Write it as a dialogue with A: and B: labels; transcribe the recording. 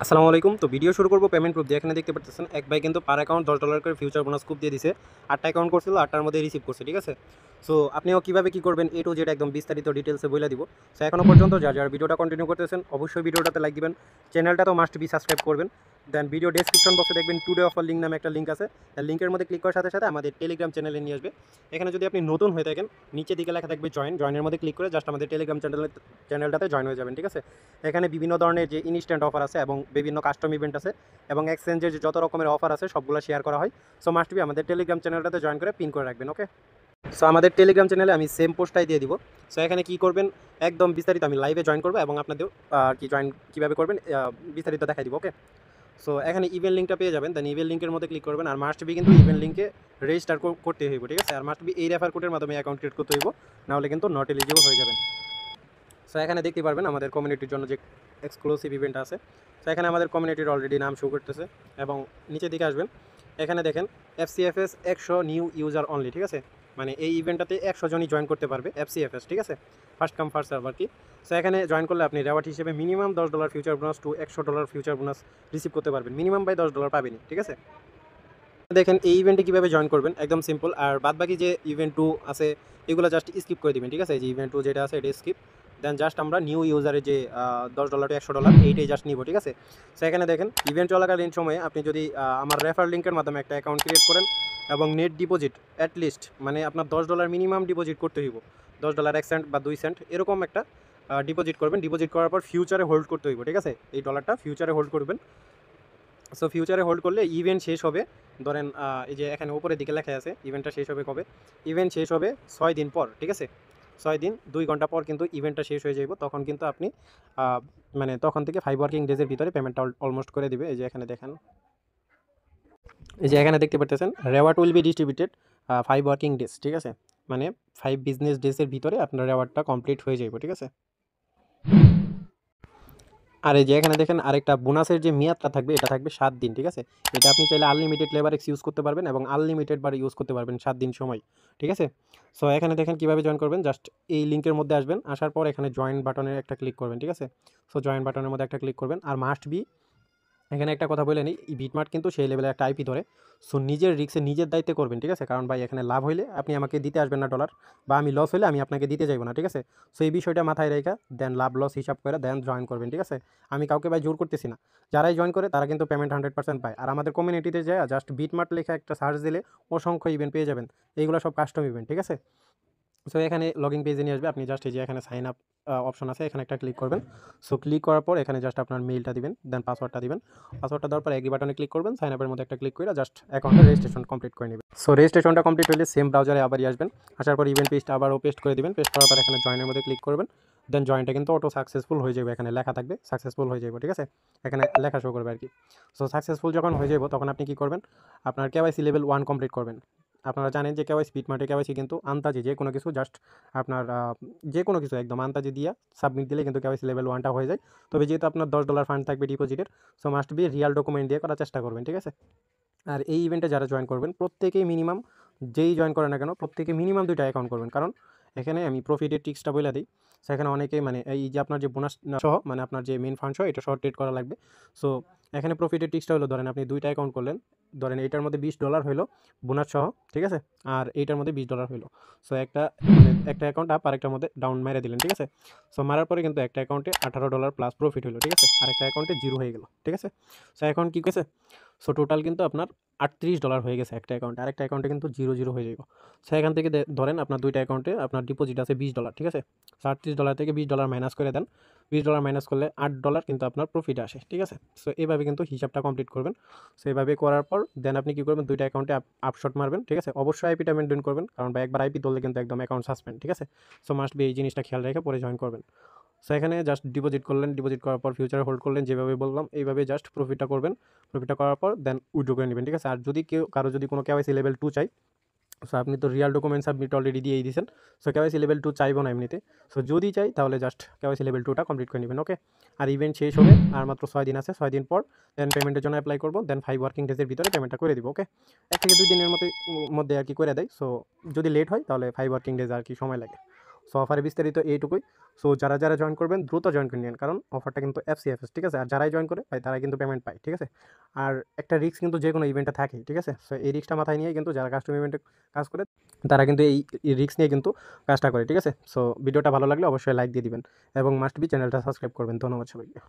A: আসসালামু আলাইকুম। তো ভিডিও শুরু করব পেমেন্ট প্রুফ দিয়ে। এখানে দেখতে পাচ্ছেন এক ভাই কিন্তু পার অ্যাকাউন্ট $10 করে ফিউচার বোনাস কুপ দিয়ে দিছে। 8টা অ্যাকাউন্ট করছিল, 8টার মধ্যে রিসিভ করছে, ঠিক আছে? সো আপনিও কিভাবে কি করবেন A to Z একদম বিস্তারিত ডিটেইলসে বইলা দিব। সো এখনো পর্যন্ত যারা ভিডিওটা কন্টিনিউ করতেছেন অবশ্যই ভিডিওটাতে লাইক দিবেন। চ্যানেলটা তো মাস্ট বি সাবস্ক্রাইব করবেন। দেন ভিডিও ডেসক্রিপশন বক্সে দেখবেন টুডে অফার লিঙ্ক নামে একটা লিঙ্ক আছে। এই লিঙ্কের মধ্যে ক্লিক করার সাথে সাথে আমাদের টেলিগ্রাম চ্যানেলে নিয়ে আসবে। এখানে যদি আপনি নতুন হয়ে থাকেন নিচের দিকে লেখা থাকবে জয়েন, জয়েনের মধ্যে ক্লিক করে জাস্ট আমাদের টেলিগ্রাম চ্যানেলটাতে জয়েন হয়ে যাবেন, ঠিক আছে? এখানে বিভিন্ন ধরনের যে ইনস্ট্যান্ট অফার আছে এবং বিভিন্ন কাস্টম ইভেন্ট আছে এবং এক্সচেঞ্জের যে যত রকমের অফার আছে সবগুলো শেয়ার করা হয়। সো মাস্ট বি আমাদের টেলিগ্রাম চ্যানেলটাতে জয়েন করে পিন করে রাখবেন, ওকে? সো আমাদের টেলিগ্রাম চ্যানেলে আমি সেম পোস্টটাই দিয়ে দিব। সো এখানে কি করবেন একদম বিস্তারিত আমি লাইভে জয়েন করবো এবং আপনাদের কি জয়েন কীভাবে করবেন বিস্তারিত দেখাই দিব, ওকে? সো এখানে ইভেন্ট লিঙ্কটা পেয়ে যাবেন। দেন ইভেন্ট লিঙ্কের মধ্যে ক্লিক করবেন আর মাস্ট বি কিন্তু ইভেন্ট লিঙ্কে রেজিস্টার করতে হইব, ঠিক আছে? আর মাস্ট বি এই রেফার কোডের মাধ্যমে অ্যাকাউন্ট ক্রিয়েট করতে হইব, নাহলে কিন্তু নট এলিজিবল হয়ে যাবেন। সো এখানে দেখতে পারবেন আমাদের কমিউনিটির জন্য যে এক্সক্লুসিভ ইভেন্ট আছে। সো এখানে আমাদের কমিউনিটির অলরেডি নাম শো করতেছে এবং নিচের দিকে আসবেন, এখানে দেখেন FCFS 100 নিউ ইউজার অনলি, ঠিক আছে? মানে এই ইভেন্টটাতে 100 জনই জয়েন করতে পারবে FCFS, ঠিক আছে? ফার্স্ট কাম ফার্স্ট সার্ভ আর কি। সো এখানে জয়েন করলে আপনি রেওয়ার্ড হিসেবে minimum $10 future bonus to $100 future bonus receive করতে পারবেন। মিনিমাম বাই $10 পাবেনই, ঠিক আছে? দেখেন এই ইভেন্টে কীভাবে জয়েন করবেন একদম সিম্পল। আর বাদবাকি যে ইভেন্ট 2 আছে এগুলো জাস্ট স্কিপ করে দিবেন, ঠিক আছে? এই যে ইভেন্ট 2 যেটা আছে এটা স্কিপ। দেন জাস্ট আমরা নিউ ইউজারের যে $10 টু $100 এইটাই জাস্ট নিব, ঠিক আছে? সো এখানে দেখেন ইভেন্ট চলাকালীন সময়ে আপনি যদি আমার রেফার লিঙ্কের মাধ্যমে একটা অ্যাকাউন্ট ক্রিয়েট করেন এবং নেট ডিপোজিট অ্যাটলিস্ট মানে আপনার $10 মিনিমাম ডিপোজিট করতে হইব। $10 1 সেন্ট বা 2 সেন্ট এরকম একটা ডিপোজিট করবেন। ডিপোজিট করার পর ফিউচারে হোল্ড করতে হইব, ঠিক আছে? এই ডলারটা ফিউচারে হোল্ড করবেন। সো ফিউচারে হোল্ড করলে ইভেন্ট শেষ হবে ধরেন এই যে এখানে উপরের দিকে লেখা আছে ইভেন্টটা শেষ হবে কবে। ইভেন্ট শেষ হবে 6 দিন পর, ঠিক আছে? 6 দিন 2 ঘন্টা পর কিন্তু ইভেন্টটা শেষ হয়ে যাবে। তখন কিন্তু আপনি মানে তখন থেকে 5 ওয়ার্কিং ডেজের ভিতরে পেমেন্টটা অলমোস্ট করে দিবে। এই যে এখানে দেখেন, এই যে এখানে দেখতে পারতেছেন reward will be distributed 5 working days, ঠিক আছে? মানে 5 বিজনেস ডেজের ভিতরে আপনার রেওয়ার্ডটা কমপ্লিট হয়ে যাবে, ঠিক আছে? আর এই যে এখানে দেখেন আরেকটা বোনাসের যে মেয়াদটা থাকবে এটা থাকবে 7 দিন, ঠিক আছে? এটা আপনি চাইলে আনলিমিটেড লেবার এক্স ইউজ করতে পারবেন এবং আনলিমিটেড বার ইউজ করতে পারবেন 7 দিন সময়, ঠিক আছে? সো এখানে দেখেন কীভাবে জয়েন করবেন। জাস্ট এই লিঙ্কের মধ্যে আসবেন, আসার পর এখানে জয়েন বাটনের একটা ক্লিক করবেন, ঠিক আছে? সো জয়েন বাটনের মধ্যে একটা ক্লিক করবেন আর মাস্ট বি এখানে একটা কথা বলে নিই, বিটমার্ট কিন্তু সেই লেভেলে একটা আইপি ধরে। সো নিজের রিস্কে নিজের দায়িত্বে করবেন, ঠিক আছে? কারণ ভাই এখানে লাভ হইলে আপনি আমাকে দিতে আসবেন না ডলার, বা আমি লস হইলে আমি আপনাকে দিতে যাইব না, ঠিক আছে? সো এই বিষয়টা মাথায় রেখে দেন লাভ লস হিসাব করে দেন জয়েন করবেন, ঠিক আছে? আমি কাউকে ভাই জোর করতেছি না। যারাই জয়েন করে তারা কিন্তু পেমেন্ট 100% পায়। আর আমাদের কমিউনিটিতে যায় জাস্ট বিটমার্ট লেখা একটা সার্চ দিলে অসংখ্য ইভেন্ট পেয়ে যাবেন। এইগুলো সব কাস্টম ইভেন্ট, ঠিক আছে? সো এখানে লগইন পেজে নিয়ে আসবে। আপনি জাস্ট এই যে এখানে সাইন আপ অপশন আছে, এখানে একটা ক্লিক করবেন। সো ক্লিক করার পর এখানে জাস্ট আপনার মেইলটা দিবেন, দেন পাসওয়ার্ডটা দিবেন। পাসওয়ার্ডটা দেওয়ার পর এগ্রি বাটনে ক্লিক করবেন, সাইন আপের মধ্যে একটা ক্লিক করে জাস্ট অ্যাকাউন্টের রেজিস্ট্রেশন কমপ্লিট করে নেবেন। সো রেজিস্ট্রেশনটা কমপ্লিট হলে সেম ব্রাউজারে আবারই আসবেন। আসার পর ইভেন্ট পেজটা আবারও পেস্ট করে দিবেন। পেস্ট করার পর এখানে জয়েনের মধ্যে ক্লিক করবেন। দেন জয়েনটা কিন্তু অটো সাকসেসফুল হয়ে যাবে। এখানে লেখা থাকবে সাকসেসফুল হয়ে যাবে, ঠিক আছে? এখানে লেখা শো করবে আর কি। সো সাকসেসফুল যখন হয়ে যাবে তখন আপনি কী করবেন, আপনার কেওয়াইসি লেভেল 1 কমপ্লিট করবেন। আপনারা জানেন যে কেওয়াইসি বিটমার্টে কেওয়াইসি কিন্তু আন্তাজে যে কোনো কিছু জাস্ট আপনার যে কোনো কিছু একদম আন্তাজে দিয়া সাবমিট দিলে কিন্তু কেওয়াইসি লেভেল 1টা হয়ে যায়। তবে যেহেতু আপনার $10 ফান্ড থাকবে ডিপোজিটের, so must be Real document দিয়ে করার চেষ্টা করবেন, ঠিক আছে? আর এই ইভেন্টে যারা জয়েন করবেন প্রত্যেকেই মিনিমাম, যেই জয়েন করে না কেন প্রত্যেকে মিনিমাম 2টা অ্যাকাউন্ট করবেন। কারণ এখানে আমি প্রফিটের ট্রিক্সটা বলে দিই। সেখানে অনেকেই মানে এই যে আপনার যে বোনাস সহ মানে আপনার যে মেইন ফান্ড সহ এটা সহ ট্রেড করা লাগবে। সো এখানে প্রফিটের ট্রিক্সটা হলো ধরেন আপনি 2টা অ্যাকাউন্ট করলেন, ধরেন এইটার মধ্যে $20 হইলো বোনাস সহ, ঠিক আছে? আর এইটার মধ্যে $20 হইলো। সো একটা মানে একটা অ্যাকাউন্ট আপ আরেকটার মধ্যে ডাউন মেরে দিলেন, ঠিক আছে? সো মারার পরে কিন্তু একটা অ্যাকাউন্টে $18 প্লাস প্রফিট হলো, ঠিক আছে? আরেকটা অ্যাকাউন্টে 0 হয়ে গেল, ঠিক আছে? সো এখন কি করেছে, সো টোটাল কিন্তু আপনার $38 হয়ে গেছে একটা অ্যাকাউন্টে। আরেকটা অ্যাকাউন্টে কিন্তু 0, 0 হয়ে যাবে। সো এখান থেকে ধরেন আপনার 2টা অ্যাকাউন্টে আপনার ডিপোজিট আছে $20, ঠিক আছে? সো $38 থেকে $20 মাইনাস করে দেন। $20 মাইনাস করলে $8 কিন্তু আপনার প্রফিট আসে, ঠিক আছে? সো এভাবে কিন্তু হিসাবটা কমপ্লিট করবেন। সো এভাবে করার পর দেন আপনি কী করবেন, 2টা অ্যাকাউন্টে আপশট মারবেন, ঠিক আছে? অবশ্যই আইপিটা মেনটেন করবেন, কারণ ভাই একবার আইপি ধরলে কিন্তু একদম অ্যাকাউন্ট সাসপেন্ড, ঠিক আছে? সো মাস্ট বি এই জিনিসটা খেয়াল রেখে পরে জয়েন করবেন। সো এখানে জাস্ট ডিপোজিট করলেন, ডিপোজিট করার পর ফিউচারে হোল্ড করলেন যেভাবে বললাম, এইভাবে জাস্ট প্রফিটটা করবেন। প্রফিটটা করার পর দেন উইথড্র করে নেবেন, ঠিক আছে? আর যদি কারো যদি কোনো কেওয়াইসি লেভেল 2 চাই, সো আপনি তো রিয়াল ডকুমেন্ট সাবমিট অলরেডি দিয়েই দিয়েছেন। সো কেওয়াইসি লেভেল 2 চাইবো না এমনিতে। সো যদি চাই তাহলে জাস্ট কেওয়াইসি লেভেল 2টা কমপ্লিট করে নেবেন, ওকে? আর ইভেন্ট শেষ হবে আর মাত্র 6 দিন আছে। 6 দিন পর দেন পেমেন্টের জন্য অ্যাপ্লাই করবো। দেন 5 ওয়ার্কিং ডেজের ভিতরে পেমেন্টটা করে দিব, ওকে? 1 থেকে 2 দিনের মধ্যে আর কি করে দেয়। সো যদি লেট হয় তাহলে 5 ওয়ার্কিং ডেজ আর কি সময় লাগে। সো অফারে বিস্তারিত এইটুকুই। সো যারা যারা জয়েন করবেন দ্রুত জয়েন করে নিন, কারণ অফারটা কিন্তু এফসিএফএস, ঠিক আছে? আর যারাই জয়েন করে ভাই তারাই কিন্তু পেমেন্ট পায়, ঠিক আছে? আর একটা রিস্ক কিন্তু যে কোনো ইভেন্টে থাকে, ঠিক আছে? সো এই রিস্কটা মাথায় নিয়ে কিন্তু যারা কাস্টম ইভেন্টে কাজ করে তারা কিন্তু এই রিস্ক নিয়ে কিন্তু কাজটা করে, ঠিক আছে? সো ভিডিওটা ভালো লাগলে অবশ্যই লাইক দিয়ে দিবেন এবং মাস্ট বি চ্যানেলটা সাবস্ক্রাইব করবেন। ধন্যবাদ সবাইকে।